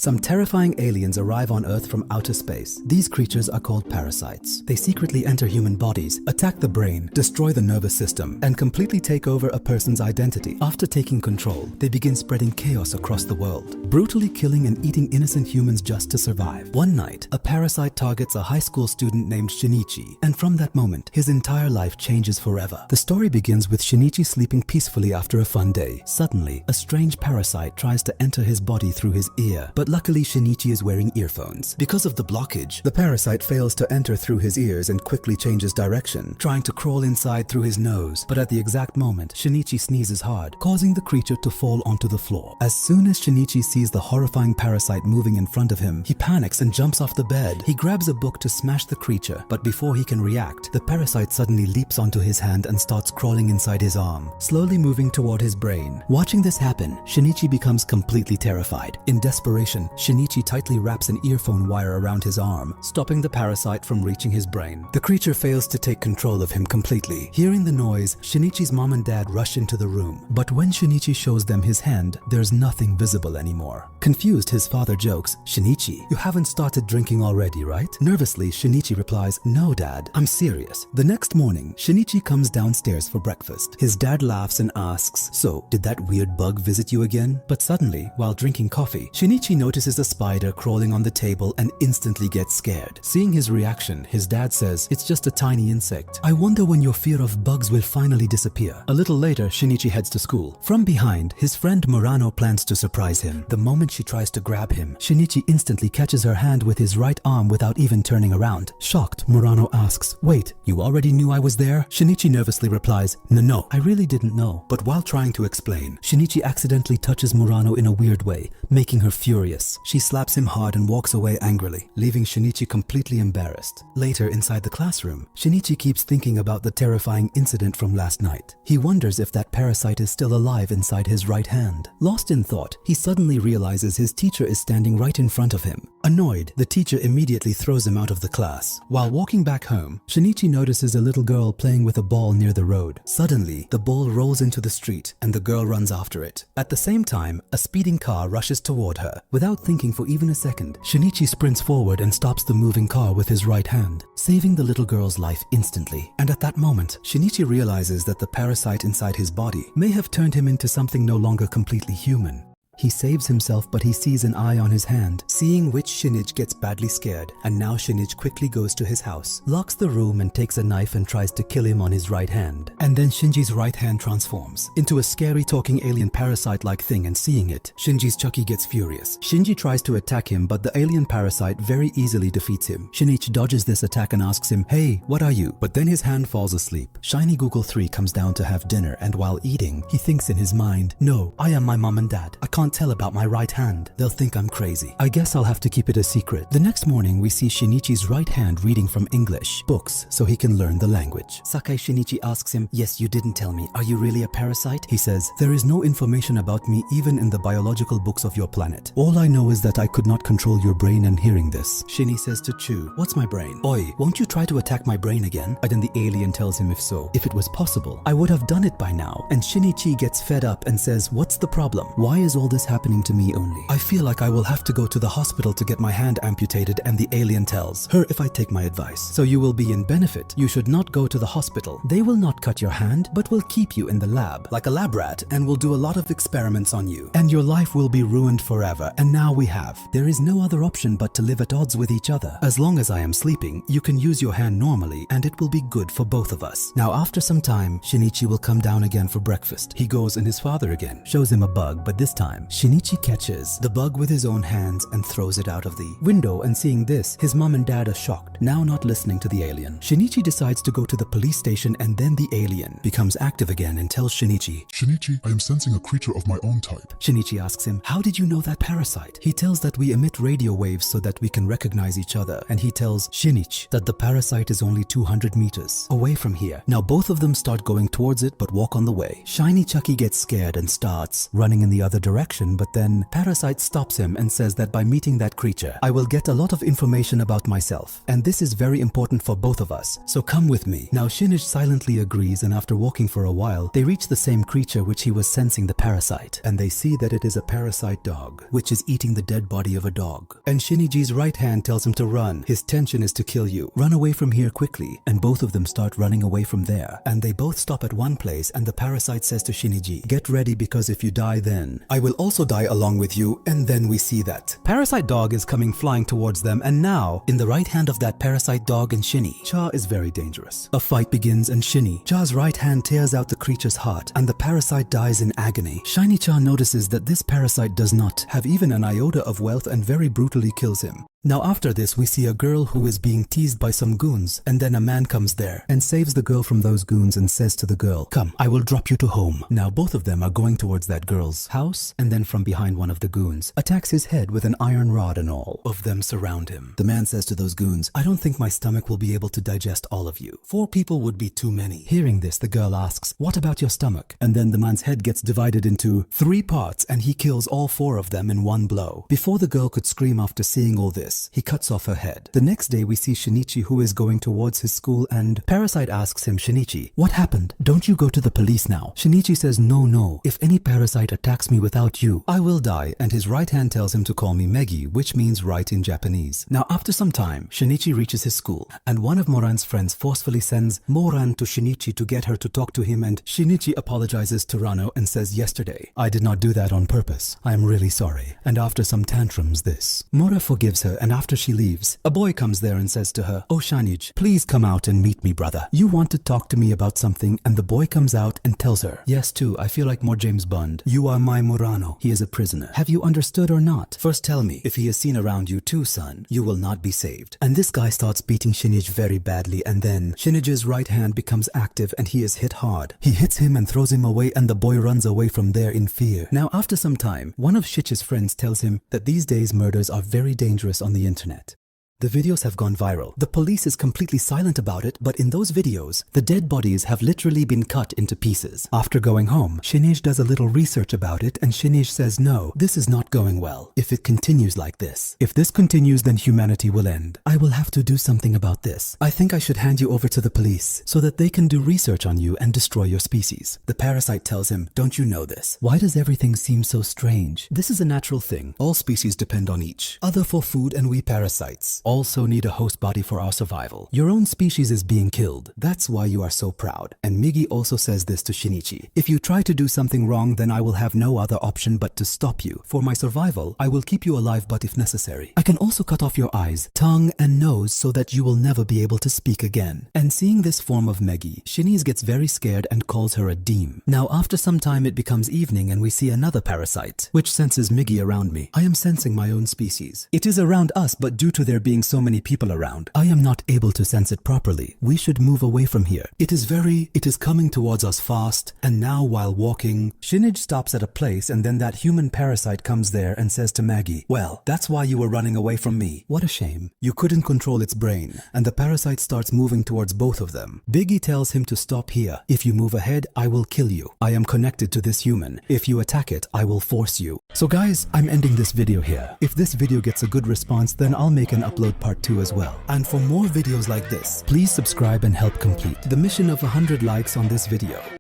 Some terrifying aliens arrive on Earth from outer space. These creatures are called parasites. They secretly enter human bodies, attack the brain, destroy the nervous system, and completely take over a person's identity. After taking control, they begin spreading chaos across the world, brutally killing and eating innocent humans just to survive. One night, a parasite targets a high school student named Shinichi, and from that moment, his entire life changes forever. The story begins with Shinichi sleeping peacefully after a fun day. Suddenly, a strange parasite tries to enter his body through his ear, but luckily Shinichi is wearing earphones. Because of the blockage, the parasite fails to enter through his ears and quickly changes direction, trying to crawl inside through his nose. But at the exact moment, Shinichi sneezes hard, causing the creature to fall onto the floor. As soon as Shinichi sees the horrifying parasite moving in front of him, he panics and jumps off the bed. He grabs a book to smash the creature, but before he can react, the parasite suddenly leaps onto his hand and starts crawling inside his arm, slowly moving toward his brain. Watching this happen, Shinichi becomes completely terrified. In desperation, Shinichi tightly wraps an earphone wire around his arm, stopping the parasite from reaching his brain. The creature fails to take control of him completely. Hearing the noise, Shinichi's mom and dad rush into the room, but when Shinichi shows them his hand, there's nothing visible anymore. Confused, his father jokes, "Shinichi, you haven't started drinking already, right?" Nervously, Shinichi replies, "No, Dad, I'm serious." The next morning, Shinichi comes downstairs for breakfast. His dad laughs and asks, "So, did that weird bug visit you again?" But suddenly, while drinking coffee, Shinichi notices a spider crawling on the table and instantly gets scared. Seeing his reaction, his dad says, "It's just a tiny insect. I wonder when your fear of bugs will finally disappear." A little later, Shinichi heads to school. From behind, his friend Murano plans to surprise him. The moment she tries to grab him, Shinichi instantly catches her hand with his right arm without even turning around. Shocked, Murano asks, "Wait, you already knew I was there?" Shinichi nervously replies, No, I really didn't know." But while trying to explain, Shinichi accidentally touches Murano in a weird way, making her furious. She slaps him hard and walks away angrily, leaving Shinichi completely embarrassed. Later, inside the classroom, Shinichi keeps thinking about the terrifying incident from last night. He wonders if that parasite is still alive inside his right hand. Lost in thought, he suddenly realizes his teacher is standing right in front of him. Annoyed, the teacher immediately throws him out of the class. While walking back home, Shinichi notices a little girl playing with a ball near the road. Suddenly, the ball rolls into the street and the girl runs after it. At the same time, a speeding car rushes toward her. Without thinking for even a second, Shinichi sprints forward and stops the moving car with his right hand, saving the little girl's life instantly. And at that moment, Shinichi realizes that the parasite inside his body may have turned him into something no longer completely human. He saves himself, but he sees an eye on his hand, seeing which Shinichi gets badly scared, and now Shinichi quickly goes to his house, locks the room and takes a knife and tries to kill him on his right hand. And then Shinji's right hand transforms into a scary talking alien parasite-like thing, and seeing it, Shinji's Chucky gets furious. Shinji tries to attack him, but the alien parasite very easily defeats him. Shinichi dodges this attack and asks him, "Hey, what are you?" But then his hand falls asleep. Shiny Google 3 comes down to have dinner, and while eating, he thinks in his mind, "No, I am my mom and dad. I can't tell about my right hand. They'll think I'm crazy. I guess I'll have to keep it a secret." The next morning, we see Shinichi's right hand reading from English books so he can learn the language. Sakai Shinichi asks him, "Yes, you didn't tell me. Are you really a parasite?" He says, "There is no information about me even in the biological books of your planet. All I know is that I could not control your brain." And hearing this, Shini says to Chu, "What's my brain? Oi, won't you try to attack my brain again?" And then the alien tells him if so, if it was possible, I would have done it by now. And Shinichi gets fed up and says, "What's the problem? Why is all this happening to me only? I feel like I will have to go to the hospital to get my hand amputated." And the alien tells her, "If I take my advice, so you will be in benefit. You should not go to the hospital. They will not cut your hand, but will keep you in the lab, like a lab rat, and will do a lot of experiments on you. And your life will be ruined forever. And now we have. There is no other option but to live at odds with each other. As long as I am sleeping, you can use your hand normally, and it will be good for both of us." Now after some time, Shinichi will come down again for breakfast. He goes and his father again shows him a bug, but this time, Shinichi catches the bug with his own hands and throws it out of the window, and seeing this, his mom and dad are shocked, now not listening to the alien. Shinichi decides to go to the police station, and then the alien becomes active again and tells Shinichi, "Shinichi, I am sensing a creature of my own type." Shinichi asks him, "How did you know that parasite?" He tells that we emit radio waves so that we can recognize each other, and he tells Shinichi that the parasite is only 200 meters away from here. Now both of them start going towards it but walk on the way. Shiny Chucky gets scared and starts running in the other direction. action, but then Parasyte stops him and says that by meeting that creature, I will get a lot of information about myself. And this is very important for both of us, so come with me. Now Shinichi silently agrees, and after walking for a while, they reach the same creature which he was sensing the parasite. And they see that it is a parasite dog, which is eating the dead body of a dog. And Shinichi's right hand tells him to run. His intention is to kill you. Run away from here quickly. And both of them start running away from there. And they both stop at one place, and the parasite says to Shinichi, get ready, because if you die then, I will also die along with you. And then we see that parasite dog is coming flying towards them, and now, in the right hand of that parasite dog and Shinichi is very dangerous. A fight begins, and Shinichi's right hand tears out the creature's heart, and the parasite dies in agony. Shinichi notices that this parasite does not have even an iota of wealth and very brutally kills him. Now after this, we see a girl who is being teased by some goons, and then a man comes there and saves the girl from those goons and says to the girl, come, I will drop you to home. Now both of them are going towards that girl's house, and then from behind, one of the goons attacks his head with an iron rod, and all of them surround him. The man says to those goons, I don't think my stomach will be able to digest all of you. 4 people would be too many. Hearing this, the girl asks, what about your stomach? And then the man's head gets divided into 3 parts, and he kills all 4 of them in one blow. Before the girl could scream after seeing all this, he cuts off her head. The next day, we see Shinichi, who is going towards his school, and Parasyte asks him, Shinichi, what happened? Don't you go to the police now? Shinichi says, no. If any parasite attacks me without you, I will die. And his right hand tells him to call me Migi, which means right in Japanese. Now after some time, Shinichi reaches his school, and one of Moran's friends forcefully sends Moran to Shinichi to get her to talk to him, and Shinichi apologizes to Rano and says, yesterday, I did not do that on purpose. I am really sorry. And after some tantrums, Mora forgives her, and after she leaves, a boy comes there and says to her, oh Shinichi, please come out and meet me, brother. You want to talk to me about something? And the boy comes out and tells her, yes too, I feel like more James Bond. You are my Murano. He is a prisoner. Have you understood or not? First tell me, if he is seen around you too, son, you will not be saved. And this guy starts beating Shinichi very badly, and then Shinichi's right hand becomes active and he is hit hard. He hits him and throws him away, and the boy runs away from there in fear. Now after some time, one of Shinichi's friends tells him that these days murders are very dangerous on the internet. The videos have gone viral. The police is completely silent about it, but in those videos, the dead bodies have literally been cut into pieces. After going home, Shinichi does a little research about it, and Shinichi says, no, this is not going well. If it continues like this, if this continues, then humanity will end. I will have to do something about this. I think I should hand you over to the police so that they can do research on you and destroy your species. The parasite tells him, don't you know this? Why does everything seem so strange? This is a natural thing. All species depend on each other for food, and we parasites also need a host body for our survival. Your own species is being killed. That's why you are so proud. And Migi also says this to Shinichi. If you try to do something wrong, then I will have no other option but to stop you. For my survival, I will keep you alive, but if necessary, I can also cut off your eyes, tongue, and nose so that you will never be able to speak again. And seeing this form of Migi, Shinichi gets very scared and calls her a demon. Now after some time, it becomes evening, and we see another parasite, which senses Migi around me. I am sensing my own species. It is around us, but due to there being so many people around, I am not able to sense it properly. We should move away from here. It is coming towards us fast. And now while walking, Shinichi stops at a place, and then that human parasite comes there and says to Maggie, well, that's why you were running away from me. What a shame. You couldn't control its brain. And the parasite starts moving towards both of them. Biggie tells him to stop here. If you move ahead, I will kill you. I am connected to this human. If you attack it, I will force you. So guys, I'm ending this video here. If this video gets a good response, then I'll make an upload part 2 as well. And for more videos like this, please subscribe and help complete the mission of 100 likes on this video.